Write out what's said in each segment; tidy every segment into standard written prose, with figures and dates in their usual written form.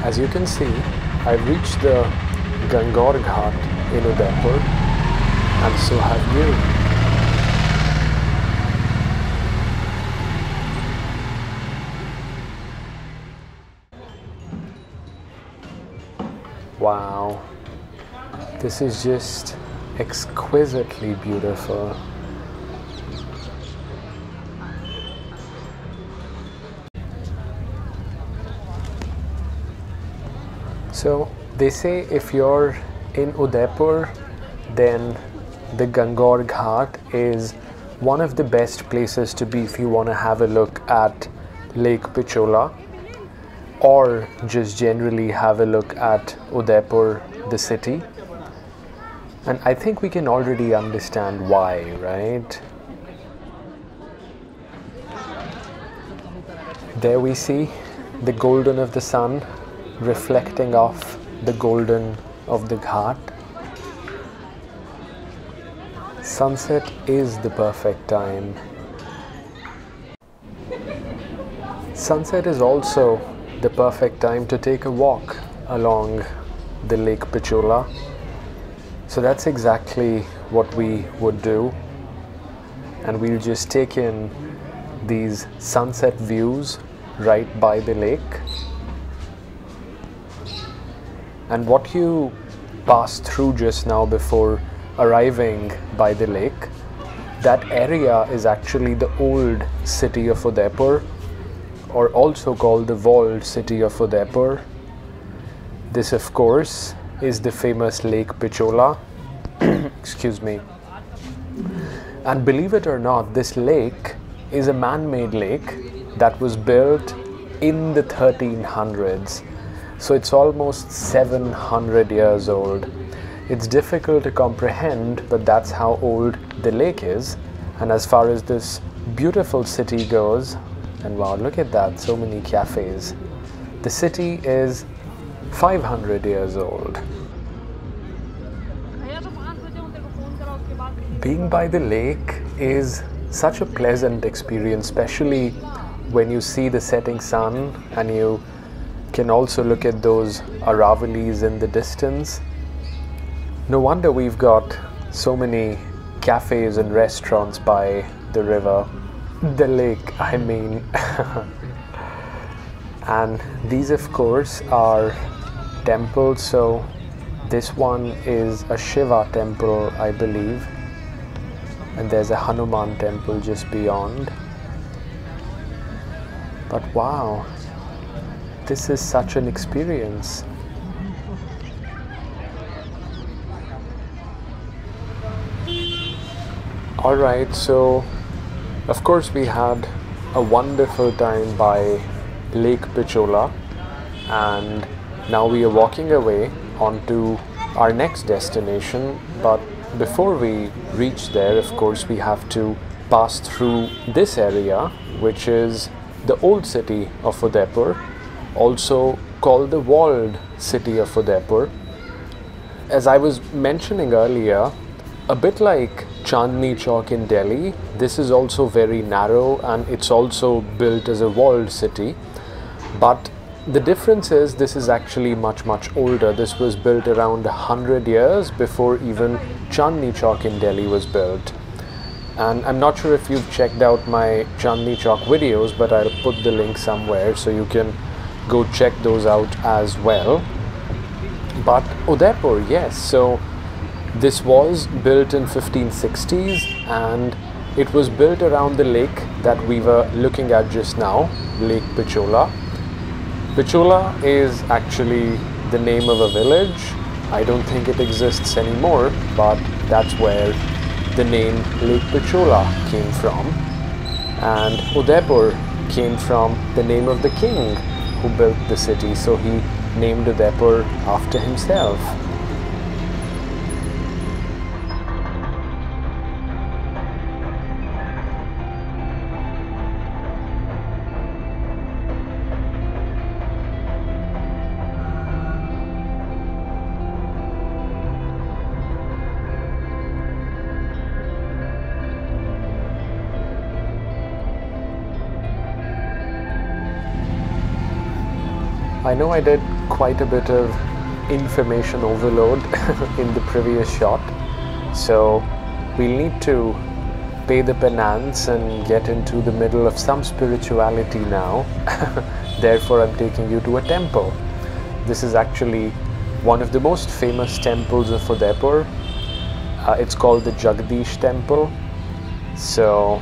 As you can see, I've reached the Gangour Ghat in Udaipur, and so have you. Wow, this is just exquisitely beautiful. So they say if you're in Udaipur, then the Gangour Ghat is one of the best places to be if you want to have a look at Lake Pichola, or just generally have a look at Udaipur, the city. And I think we can already understand why, right? There we see the golden of the sun reflecting off the golden of the Ghat. Sunset is the perfect time. Sunset is also the perfect time to take a walk along the Lake Pichola. So that's exactly what we would do. And we'll just take in these sunset views right by the lake. And what you passed through just now before arriving by the lake, that area is actually the old city of Udaipur, or also called the Walled City of Udaipur. This, of course, is the famous Lake Pichola. Excuse me. And believe it or not, this lake is a man-made lake that was built in the 1300s. So it's almost 700 years old. It's difficult to comprehend, but that's how old the lake is. And as far as this beautiful city goes, and wow, look at that, so many cafes. The city is 500 years old. Being by the lake is such a pleasant experience, especially when you see the setting sun and you can also look at those Aravalis in the distance. No wonder we've got so many cafes and restaurants by the river. The lake, I mean. And these, of course, are temples. So this one is a Shiva temple, I believe. And there's a Hanuman temple just beyond. But wow, this is such an experience. Alright, so of course we had a wonderful time by Lake Pichola, and now we are walking away onto our next destination. But before we reach there, of course, we have to pass through this area, which is the old city of Udaipur, also called the Walled City of Udaipur. As I was mentioning earlier, a bit like Chandni Chowk in Delhi, this is also very narrow and it's also built as a walled city. But the difference is this is actually much older. This was built around 100 years before even Chandni Chowk in Delhi was built. And I'm not sure if you've checked out my Chandni Chowk videos, but I'll put the link somewhere so you can go check those out as well. But Udaipur, yes, so this was built in 1560s and it was built around the lake that we were looking at just now, Lake Pichola. Pichola is actually the name of a village. I don't think it exists anymore, but that's where the name Lake Pichola came from. And Udaipur came from the name of the king who built the city, so he named Udaipur after himself. I know I did quite a bit of information overload in the previous shot, so we'll need to pay the penance and get into the middle of some spirituality now. Therefore, I'm taking you to a temple. This is actually one of the most famous temples of Udaipur. It's called the Jagdish Temple. So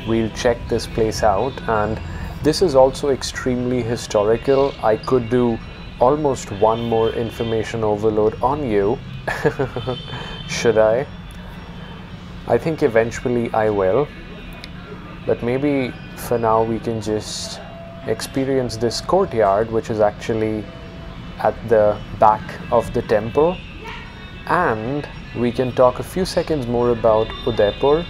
we'll check this place out, and this is also extremely historical. I could do almost one more information overload on you. Should I? I think eventually I will, but maybe for now we can just experience this courtyard, which is actually at the back of the temple, and we can talk a few seconds more about Udaipur.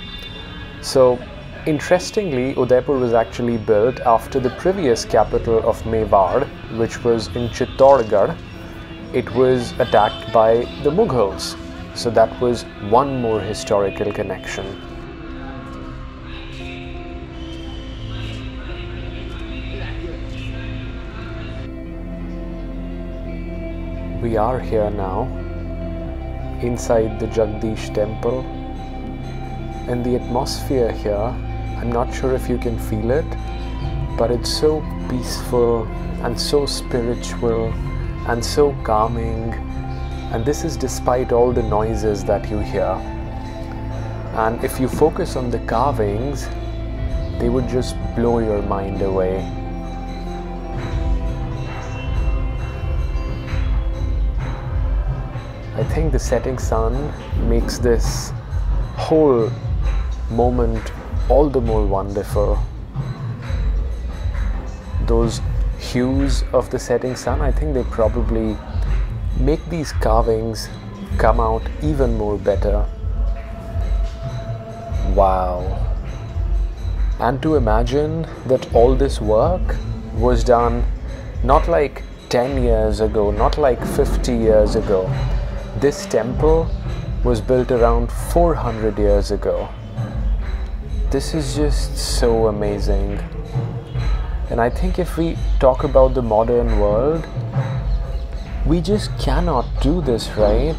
So interestingly, Udaipur was actually built after the previous capital of Mewar, which was in Chittorgarh. It was attacked by the Mughals. So that was one more historical connection. We are here now, inside the Jagdish Temple, and the atmosphere here, I'm not sure if you can feel it, but it's so peaceful and so spiritual and so calming. And this is despite all the noises that you hear. And if you focus on the carvings, they would just blow your mind away. I think the setting sun makes this whole moment all the more wonderful. Those hues of the setting sun, I think they probably make these carvings come out even more better. Wow. And to imagine that all this work was done not like 10 years ago, not like 50 years ago. This temple was built around 400 years ago. This is just so amazing. And I think if we talk about the modern world, we just cannot do this, right?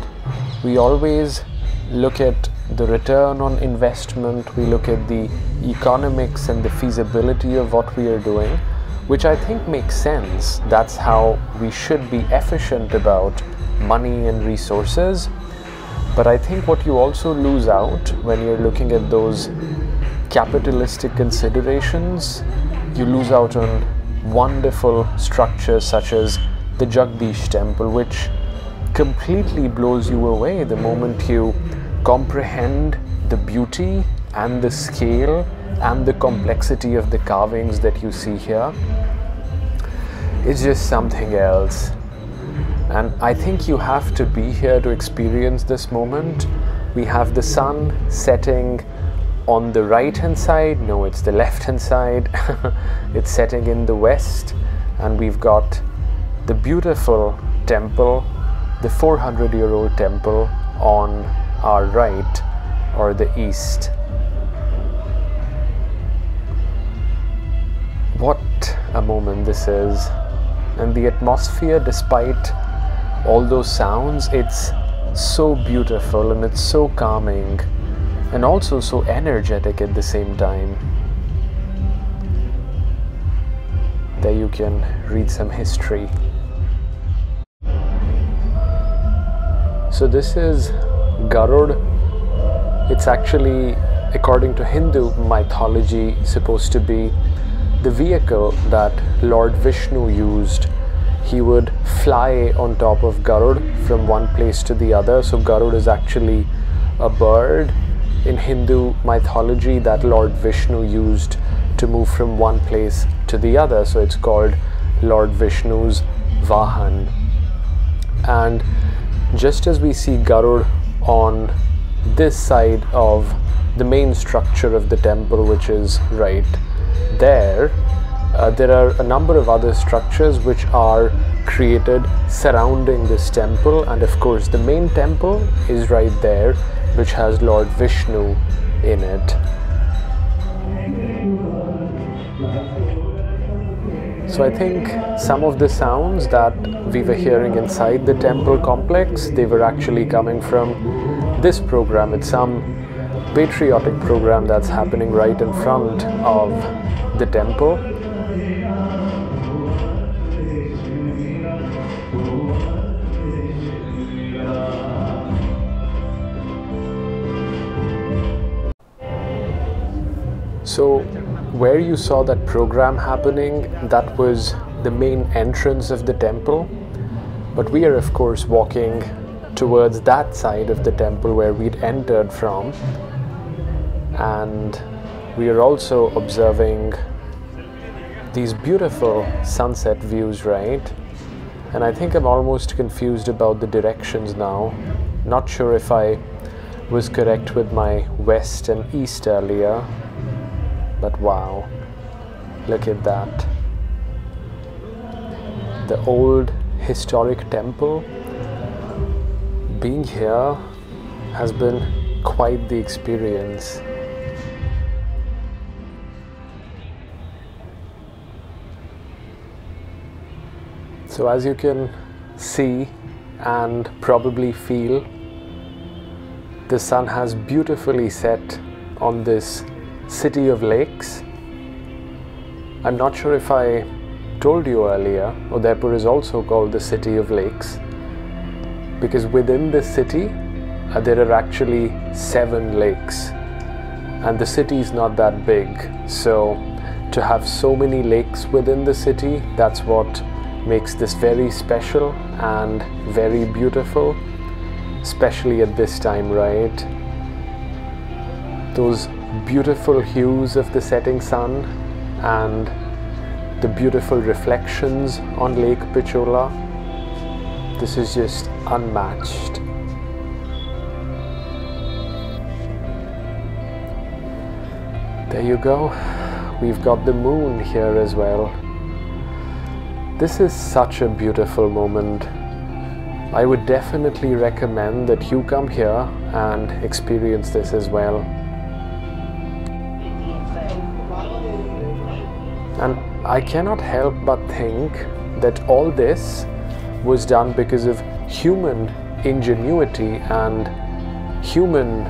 We always look at the return on investment, we look at the economics and the feasibility of what we are doing, which I think makes sense. That's how we should be efficient about money and resources. But I think what you also lose out when you're looking at those capitalistic considerations, you lose out on wonderful structures such as the Jagdish Temple, which completely blows you away the moment you comprehend the beauty and the scale and the complexity of the carvings that you see here. It's just something else. And I think you have to be here to experience this moment. We have the sun setting on the right hand side. No, it's the left hand side. It's setting in the west, and we've got the beautiful temple, the 400-year-old temple on our right, or the east. What a moment this is. And the atmosphere, despite all those sounds, it's so beautiful and it's so calming and also so energetic at the same time. There you can read some history. So this is Gangour. It's actually, according to Hindu mythology, supposed to be the vehicle that Lord Vishnu used. He would fly on top of Gangour from one place to the other. So Gangour is actually a bird in Hindu mythology that Lord Vishnu used to move from one place to the other. So it's called Lord Vishnu's Vahan. And just as we see Gangour on this side of the main structure of the temple, which is right there, there are a number of other structures which are created surrounding this temple, and of course the main temple is right there, which has Lord Vishnu in it. So I think some of the sounds that we were hearing inside the temple complex, they were actually coming from this program. It's some patriotic program that's happening right in front of the temple. So where you saw that program happening, that was the main entrance of the temple. But we are of course walking towards that side of the temple where we'd entered from. And we are also observing these beautiful sunset views, right? And I think I'm almost confused about the directions now. Not sure if I was correct with my west and east earlier. But wow, look at that. The old historic temple. Being here has been quite the experience. So as you can see and probably feel, the sun has beautifully set on this city of lakes. I'm not sure if I told you earlier, Udaipur is also called the city of lakes because within this city there are actually 7 lakes, and the city is not that big, so to have so many lakes within the city, that's what makes this very special and very beautiful, especially at this time, right? Those beautiful hues of the setting sun and the beautiful reflections on Lake Pichola. This is just unmatched. There you go. We've got the moon here as well. This is such a beautiful moment. I would definitely recommend that you come here and experience this as well. And I cannot help but think that all this was done because of human ingenuity and human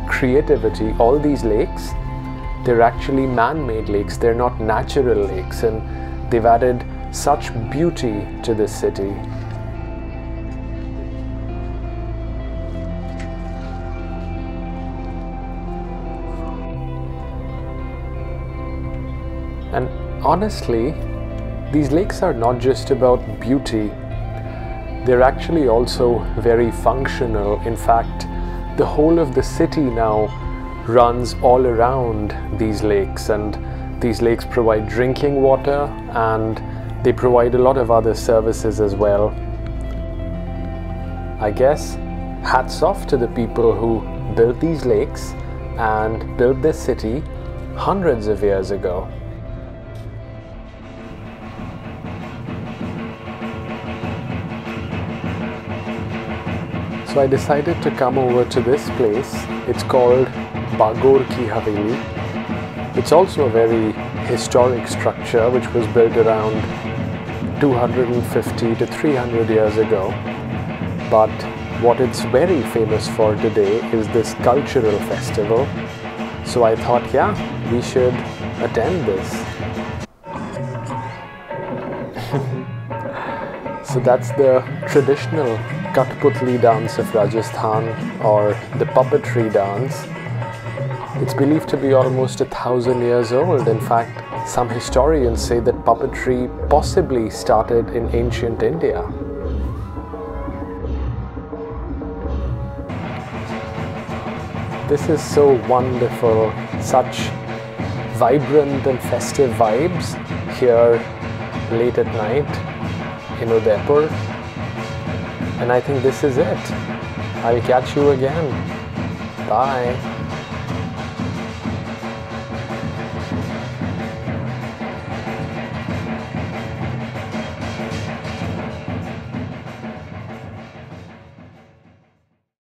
creativity. All these lakes, they're actually man-made lakes, they're not natural lakes, and they've added such beauty to this city. And honestly, these lakes are not just about beauty, they're actually also very functional. In fact, the whole of the city now runs all around these lakes, and these lakes provide drinking water and they provide a lot of other services as well. I guess hats off to the people who built these lakes and built this city hundreds of years ago. So I decided to come over to this place. It's called Gangour Ghat. It's also a very historic structure which was built around 250 to 300 years ago. But what it's very famous for today is this cultural festival. So I thought, yeah, we should attend this. So that's the traditional Kathputli dance of Rajasthan, or the puppetry dance. It's believed to be almost 1,000 years old. In fact, some historians say that puppetry possibly started in ancient India. This is so wonderful, such vibrant and festive vibes here late at night in Udaipur. And I think this is it. I'll catch you again. Bye.